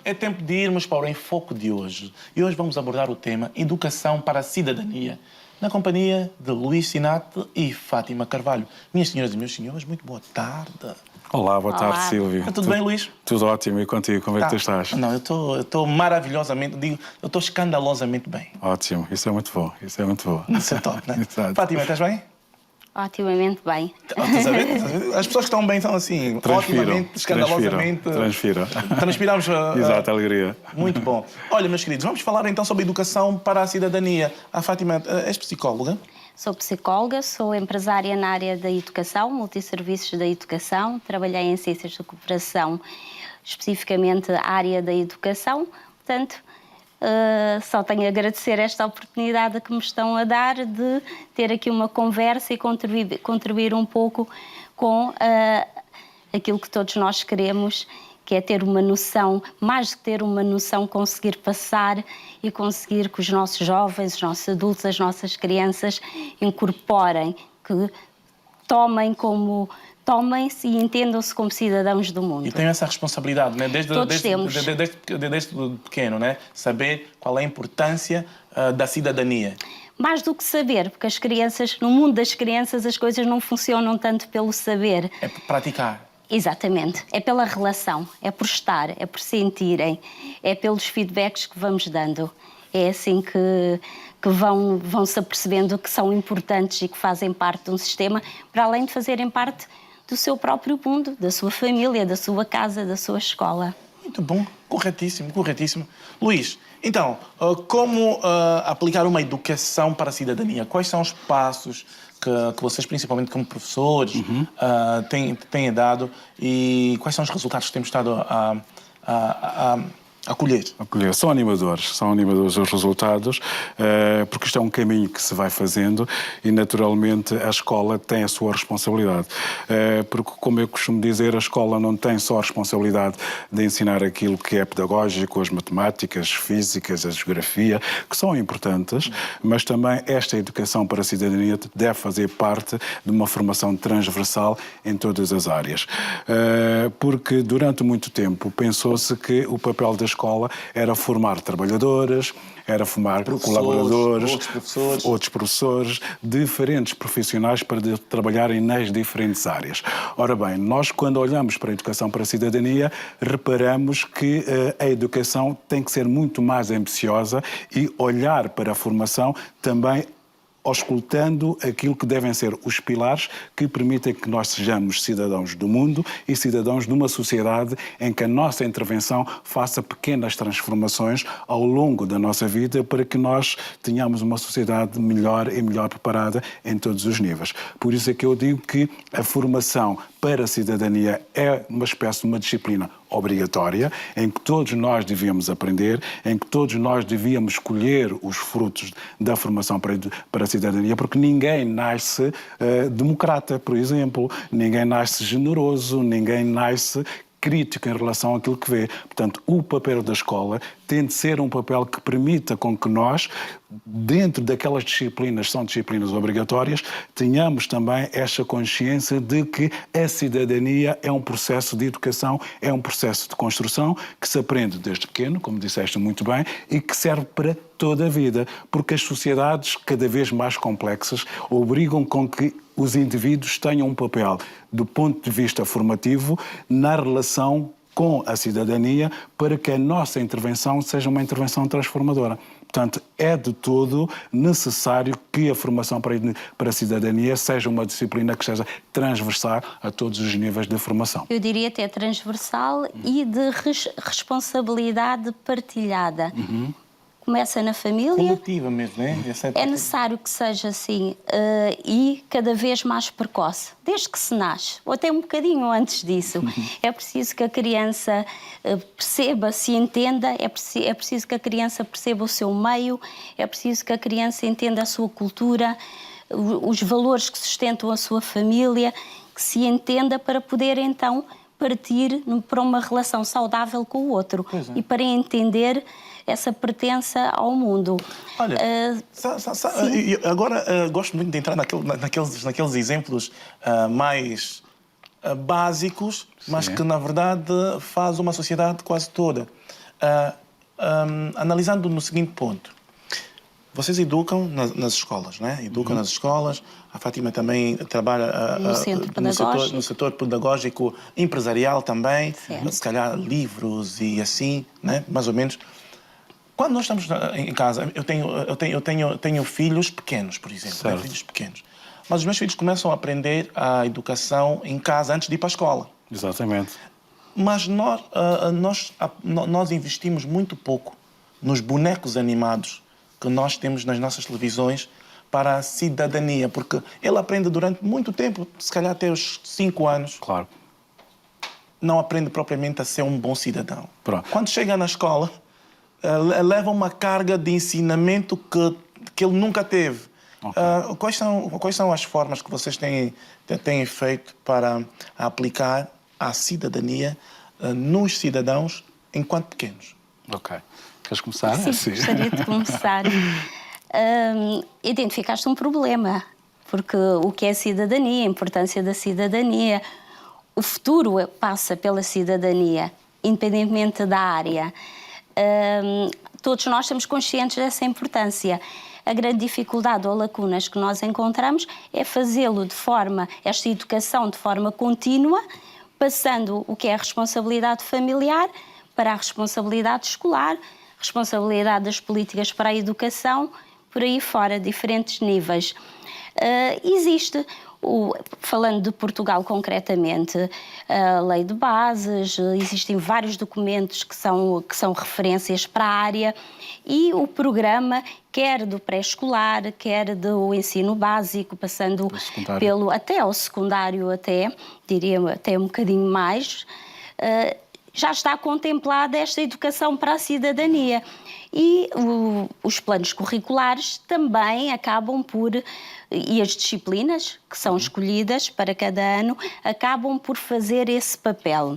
É tempo de irmos para o Enfoque de hoje. E hoje vamos abordar o tema Educação para a Cidadania, na companhia de Luís Sinate e Fátima Carvalho. Minhas senhoras e meus senhores, muito boa tarde. Olá, boa tarde, Silvio. Está tudo bem, Luís? Tudo ótimo. E contigo, como é que tu estás? Não, eu estou maravilhosamente, eu estou escandalosamente bem. Ótimo, isso é muito bom, isso é muito bom. Isso é top, né? Exato. Fátima, estás bem? Otimamente bem. Estás a ver? As pessoas que estão bem são assim, otimamente, escandalosamente. Transpiram. Transpiramos. Exato, alegria. Muito bom. Olha, meus queridos, vamos falar então sobre educação para a cidadania. A Fátima, és psicóloga? Sou psicóloga, sou empresária na área da educação, multisserviços da educação, trabalhei em ciências da cooperação, especificamente a área da educação, portanto, só tenho a agradecer esta oportunidade que me estão a dar de ter aqui uma conversa e contribuir um pouco com aquilo que todos nós queremos, que é ter uma noção, mais do que ter uma noção, conseguir passar e conseguir que os nossos jovens, os nossos adultos, as nossas crianças incorporem, que tomem-se e entendam-se como cidadãos do mundo. E tenho essa responsabilidade, né? Todos temos. Desde pequeno, né? Saber qual é a importância da cidadania. Mais do que saber, porque as crianças, no mundo das crianças, as coisas não funcionam tanto pelo saber. É praticar. Exatamente. É pela relação, é por estar, é por sentirem, é pelos feedbacks que vamos dando. É assim que vão-se apercebendo que são importantes e que fazem parte de um sistema, para além de fazerem parte do seu próprio mundo, da sua família, da sua casa, da sua escola. Muito bom, corretíssimo, corretíssimo. Luís, então, como aplicar uma educação para a cidadania? Quais são os passos que vocês, principalmente como professores, têm dado e quais são os resultados que temos estado a colher? São animadores os resultados, porque isto é um caminho que se vai fazendo e, naturalmente, a escola tem a sua responsabilidade. Porque, como eu costumo dizer, a escola não tem só a responsabilidade de ensinar aquilo que é pedagógico, as matemáticas, físicas, a geografia, que são importantes, mas também esta educação para a cidadania deve fazer parte de uma formação transversal em todas as áreas. Porque, durante muito tempo, pensou-se que o papel da escola era formar trabalhadores, era formar colaboradores, outros professores, diferentes profissionais para trabalharem nas diferentes áreas. Ora bem, nós quando olhamos para a educação para a cidadania, reparamos que a educação tem que ser muito mais ambiciosa e olhar para a formação também auscultando aquilo que devem ser os pilares que permitem que nós sejamos cidadãos do mundo e cidadãos de uma sociedade em que a nossa intervenção faça pequenas transformações ao longo da nossa vida para que nós tenhamos uma sociedade melhor e melhor preparada em todos os níveis. Por isso é que eu digo que a formação para a cidadania é uma espécie de uma disciplina obrigatória, em que todos nós devíamos aprender, em que todos nós devíamos colher os frutos da formação para a cidadania, porque ninguém nasce democrata, por exemplo, ninguém nasce generoso, ninguém nasce crítico em relação àquilo que vê. Portanto, o papel da escola tem de ser um papel que permita com que nós, dentro daquelas disciplinas que são disciplinas obrigatórias, tenhamos também esta consciência de que a cidadania é um processo de educação, é um processo de construção que se aprende desde pequeno, como disseste muito bem, e que serve para toda a vida, porque as sociedades cada vez mais complexas obrigam com que os indivíduos tenham um papel, do ponto de vista formativo, na relação com a cidadania, para que a nossa intervenção seja uma intervenção transformadora. Portanto, é de todo necessário que a formação para a cidadania seja uma disciplina que seja transversal a todos os níveis de formação. Eu diria até transversal e de responsabilidade partilhada. Começa na família. Coletiva mesmo, né? É necessário que seja assim e cada vez mais precoce, desde que se nasce, ou até um bocadinho antes disso. É preciso que a criança perceba, se entenda, é preciso que a criança perceba o seu meio, é preciso que a criança entenda a sua cultura, os valores que sustentam a sua família, que se entenda para poder então partir para uma relação saudável com o outro e para entender essa pertença ao mundo. Olha, agora gosto muito de entrar naqueles exemplos mais básicos, mas que na verdade faz uma sociedade quase toda. Analisando no seguinte ponto. Vocês educam nas escolas, né? Educam nas escolas. A Fátima também trabalha no setor pedagógico empresarial também. Certo. Se calhar livros e assim, né? Mais ou menos. Quando nós estamos em casa, eu tenho filhos pequenos, por exemplo. Né? Filhos pequenos. Mas os meus filhos começam a aprender a educação em casa antes de ir para a escola. Exatamente. Mas nós investimos muito pouco nos bonecos animados que nós temos nas nossas televisões para a cidadania, porque ele aprende durante muito tempo, se calhar até os 5 anos. Claro. Não aprende propriamente a ser um bom cidadão. Pronto. Quando chega na escola, leva uma carga de ensinamento que ele nunca teve. Okay. Quais são as formas que vocês têm feito para aplicar a cidadania nos cidadãos enquanto pequenos? Ok. Queres começar? Sim, gostaria de começar. Identificaste um problema, porque o que é cidadania, a importância da cidadania, o futuro passa pela cidadania, independentemente da área. Todos nós estamos conscientes dessa importância. A grande dificuldade ou lacunas que nós encontramos é fazê-lo esta educação de forma contínua, passando o que é a responsabilidade familiar para a responsabilidade escolar, responsabilidade das políticas para a educação, por aí fora, diferentes níveis. Existe, falando de Portugal concretamente, a lei de bases, existem vários documentos que são referências para a área e o programa, quer do pré-escolar, quer do ensino básico, passando até ao secundário, diria até um bocadinho mais, já está contemplada esta educação para a cidadania. E os planos curriculares também acabam e as disciplinas que são escolhidas para cada ano, acabam por fazer esse papel.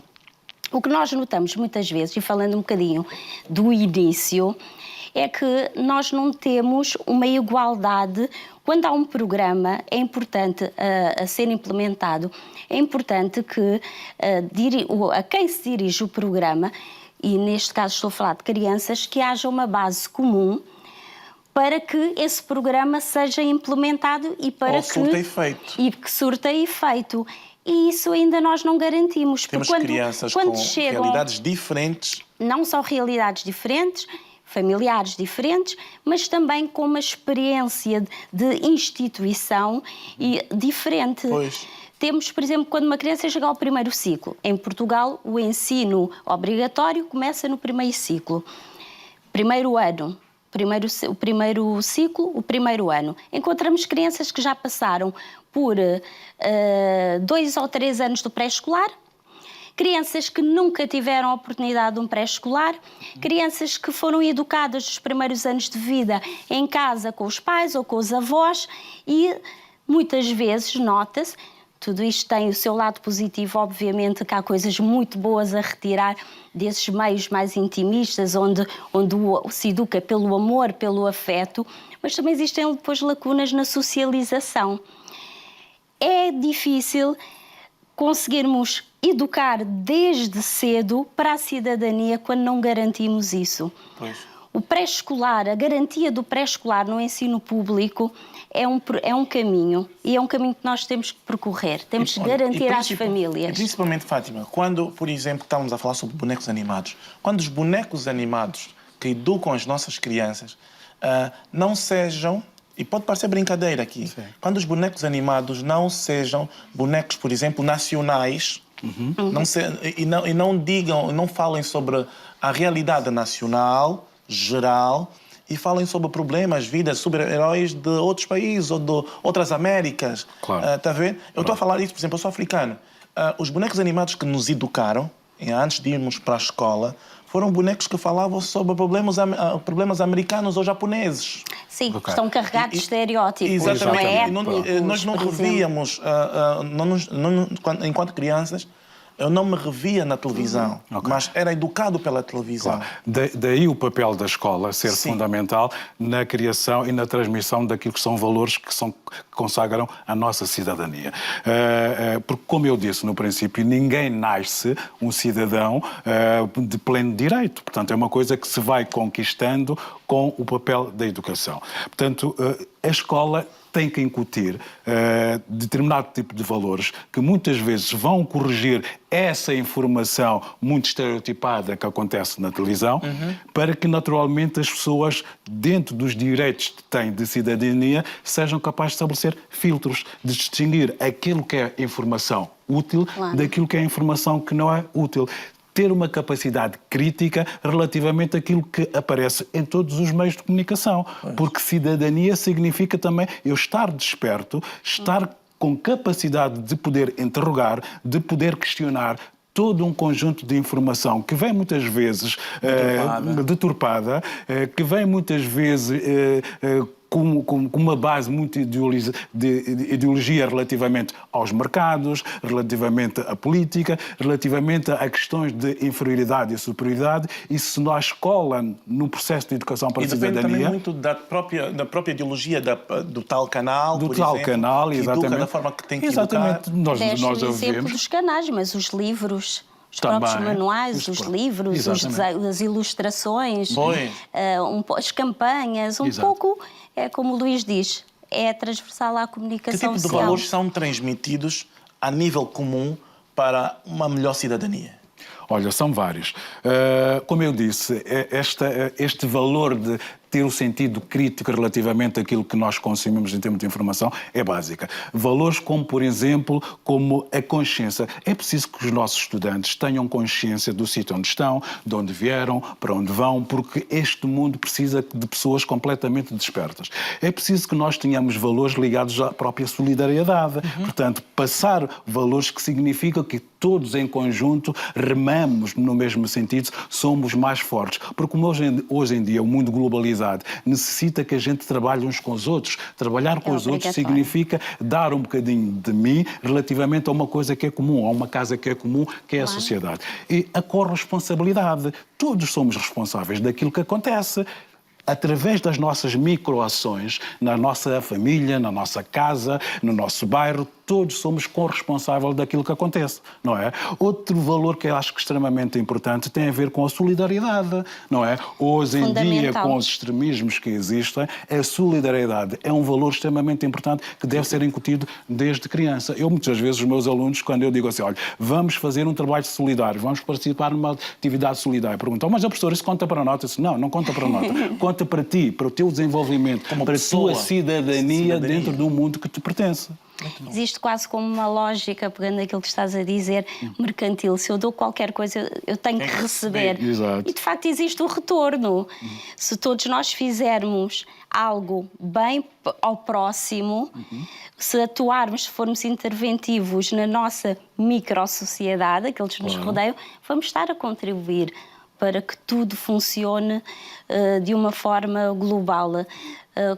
O que nós notamos muitas vezes, e falando um bocadinho do início, é que nós não temos uma igualdade. Quando há um programa, é importante a ser implementado, é importante que a quem se dirige o programa, e neste caso estou a falar de crianças, que haja uma base comum para que esse programa seja implementado e para que surta efeito. E isso ainda nós não garantimos. Temos crianças com realidades diferentes. Não só realidades diferentes, familiares diferentes, mas também com uma experiência de instituição diferente. Pois. Temos, por exemplo, quando uma criança chega ao primeiro ciclo. Em Portugal, o ensino obrigatório começa no primeiro ciclo. Primeiro ano. O primeiro ciclo, o primeiro ano. Encontramos crianças que já passaram por 2 ou 3 anos do pré-escolar, crianças que nunca tiveram a oportunidade de um pré-escolar, crianças que foram educadas nos primeiros anos de vida em casa com os pais ou com os avós e muitas vezes nota-se. Tudo isto tem o seu lado positivo, obviamente que há coisas muito boas a retirar desses meios mais intimistas, onde se educa pelo amor, pelo afeto, mas também existem depois lacunas na socialização. É difícil conseguirmos educar desde cedo para a cidadania quando não garantimos isso. Pois. O pré-escolar, a garantia do pré-escolar no ensino público é um caminho, e é um caminho que nós temos que percorrer. Temos que garantir às famílias. Principalmente, Fátima, quando, por exemplo, estávamos a falar sobre bonecos animados, quando os bonecos animados que educam as nossas crianças não sejam, e pode parecer brincadeira aqui, sim, quando os bonecos animados não sejam bonecos, por exemplo, nacionais, não falem sobre a realidade nacional, geral, e falem sobre problemas, vidas, super-heróis de outros países ou de outras Américas. Claro. Está a ver? Eu estou a falar isso, por exemplo, eu sou africano. Os bonecos animados que nos educaram, antes de irmos para a escola, foram bonecos que falavam sobre problemas americanos ou japoneses. Sim, estão carregados de estereótipos. Exatamente. Nós não revíamos, enquanto crianças, eu não me revia na televisão, mas era educado pela televisão. Claro. Daí o papel da escola ser Sim. fundamental na criação e na transmissão daquilo que são valores que consagram a nossa cidadania. Porque, como eu disse no princípio, ninguém nasce um cidadão de pleno direito. Portanto, é uma coisa que se vai conquistando com o papel da educação. Portanto, a escola tem que incutir determinado tipo de valores que muitas vezes vão corrigir essa informação muito estereotipada que acontece na televisão, para que naturalmente as pessoas, dentro dos direitos que têm de cidadania, sejam capazes de estabelecer filtros, de distinguir aquilo que é informação útil daquilo que é informação que não é útil. Ter uma capacidade crítica relativamente àquilo que aparece em todos os meios de comunicação. Porque cidadania significa também eu estar desperto, estar com capacidade de poder interrogar, de poder questionar todo um conjunto de informação que vem muitas vezes deturpada, que vem muitas vezes com uma base muito de ideologia relativamente aos mercados, relativamente à política, relativamente a questões de inferioridade e superioridade. E se a escola, no processo de educação para a cidadania... E depende também muito da própria ideologia do tal canal, do por tal exemplo, canal, que exatamente. educa da forma que tem que exatamente. educar. Nós o exemplo dos canais, mas os livros... Os próprios manuais, os livros, as ilustrações, as campanhas, pouco, é como o Luís diz, é transversal à comunicação Que tipo de social. valores são transmitidos a nível comum para uma melhor cidadania? Olha, são vários. Como eu disse, este valor de ter o sentido crítico relativamente àquilo que nós consumimos em termos de informação é básica. Valores como, por exemplo, como a consciência. É preciso que os nossos estudantes tenham consciência do sítio onde estão, de onde vieram, para onde vão, porque este mundo precisa de pessoas completamente despertas. É preciso que nós tenhamos valores ligados à própria solidariedade. Portanto, passar valores que significam que todos em conjunto remamos no mesmo sentido, somos mais fortes. Porque como hoje em dia o mundo globalizado necessita que a gente trabalhe uns com os outros. Trabalhar com os outros significa dar um bocadinho de mim relativamente a uma coisa que é comum, a uma casa que é comum, que é a sociedade. E a corresponsabilidade. Todos somos responsáveis daquilo que acontece. Através das nossas microações, na nossa família, na nossa casa, no nosso bairro, todos somos corresponsáveis daquilo que acontece, não é? Outro valor que eu acho que é extremamente importante tem a ver com a solidariedade, não é? Hoje em dia, com os extremismos que existem, a solidariedade é um valor extremamente importante que deve ser incutido desde criança. Eu, muitas vezes, os meus alunos, quando eu digo assim, olha, vamos fazer um trabalho solidário, vamos participar numa atividade solidária, perguntam, mas, professor, isso conta para a nota? Eu disse, não conta para a nota. Conta para ti, para o teu desenvolvimento, como para a tua cidadania dentro de um mundo que te pertence. Existe quase como uma lógica, pegando aquilo que estás a dizer, mercantil. Se eu dou qualquer coisa, eu tenho que receber. Exato. E, de facto, existe o retorno. Se todos nós fizermos algo bem ao próximo, se atuarmos, se formos interventivos na nossa microsociedade, aqueles que nos rodeiam, vamos estar a contribuir para que tudo funcione de uma forma global.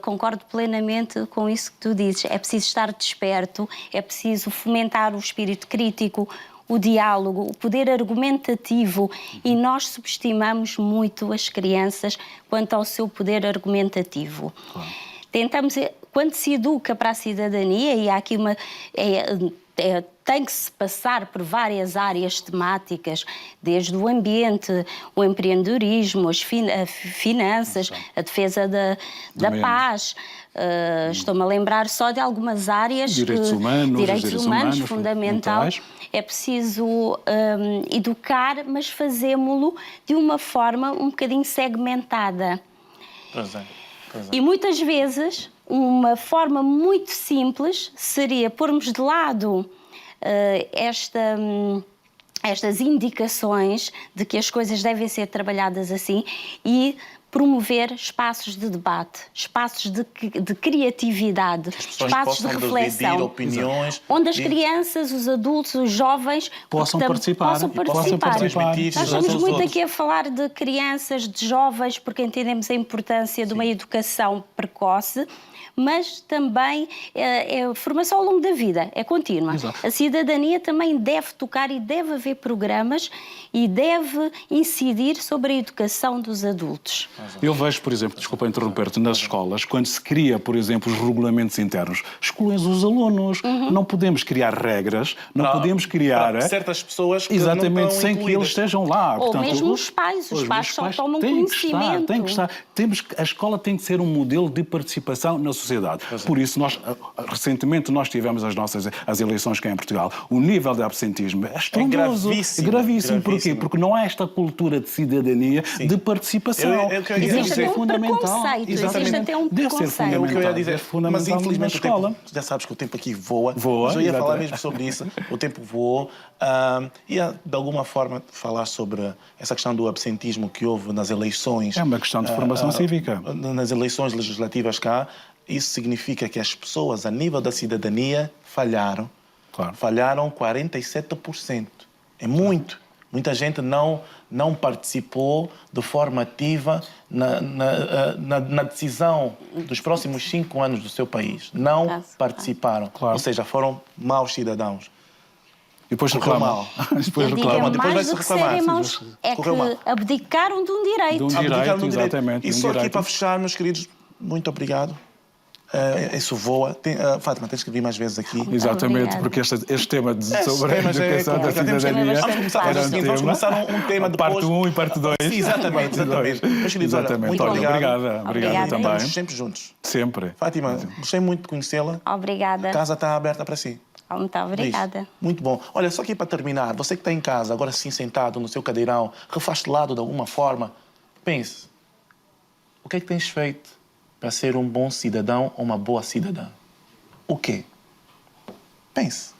Concordo plenamente com isso que tu dizes. É preciso estar desperto, é preciso fomentar o espírito crítico, o diálogo, o poder argumentativo, e nós subestimamos muito as crianças quanto ao seu poder argumentativo. Tentamos, quando se educa para a cidadania, e há aqui uma... tem que se passar por várias áreas temáticas, desde o ambiente, o empreendedorismo, as finanças, a defesa da paz. Estou-me a lembrar só de algumas áreas. Direitos humanos, fundamental. É preciso educar, mas fazê-lo de uma forma um bocadinho segmentada. Pois é. E muitas vezes uma forma muito simples seria pormos de lado estas indicações de que as coisas devem ser trabalhadas assim e promover espaços de debate, espaços de criatividade, espaços de reflexão, opiniões, onde as crianças, os adultos, os jovens possam participar. Nós estamos muito aqui a falar de crianças, de jovens, porque entendemos a importância de uma educação precoce, mas também é formação ao longo da vida, é contínua. Exato. A cidadania também deve tocar e deve haver programas e deve incidir sobre a educação dos adultos. Eu vejo, por exemplo, desculpa interromper-te, nas escolas, quando se cria, por exemplo, os regulamentos internos, excluem os alunos. Não podemos criar regras, não podemos criar... certas pessoas que exatamente, não estão sem que incluídas. eles estejam lá. Ou mesmo os pais só tomam conhecimento. Tem que estar. A escola tem que ser um modelo de participação na sociedade. Por isso, recentemente nós tivemos as eleições cá em Portugal. O nível de absentismo é estrondoso. gravíssimo. É gravíssimo. Porquê? Porque não há esta cultura de cidadania, de participação. Existe até um preconceito. Existe até um preconceito. É o que eu ia dizer. Mas infelizmente na escola. já sabes que o tempo aqui voa. Mas eu ia exatamente. falar mesmo sobre isso. O tempo voou. Ia, de alguma forma, falar sobre essa questão do absentismo que houve nas eleições. É uma questão de formação cívica. Nas eleições legislativas cá. Isso significa que as pessoas, a nível da cidadania, falharam. Claro. Falharam 47%. É muito. Muita gente não participou de forma ativa na decisão dos próximos 5 anos do seu país. Não participaram. Claro. Ou seja, foram maus cidadãos. E depois reclamam. Depois mais do que serem maus, é que abdicaram de um direito. Exatamente. E só aqui para fechar, meus queridos, muito obrigado. Isso voa. Fátima, tens que vir mais vezes aqui. Exatamente, Obrigada. porque este tema sobre a educação da cidadania Vamos começar um tema depois. Parte 1 e parte 2. Exatamente. Meus queridos, olha, muito obrigado. Obrigado também. Estamos sempre juntos. Sempre. Fátima, gostei muito de conhecê-la. Obrigada. A casa está aberta para si. Muito obrigada. Muito bom. Olha, só aqui para terminar, você que está em casa, agora sim sentado no seu cadeirão, refastelado de alguma forma, pense, o que é que tens feito para ser um bom cidadão ou uma boa cidadã? O quê? Pense.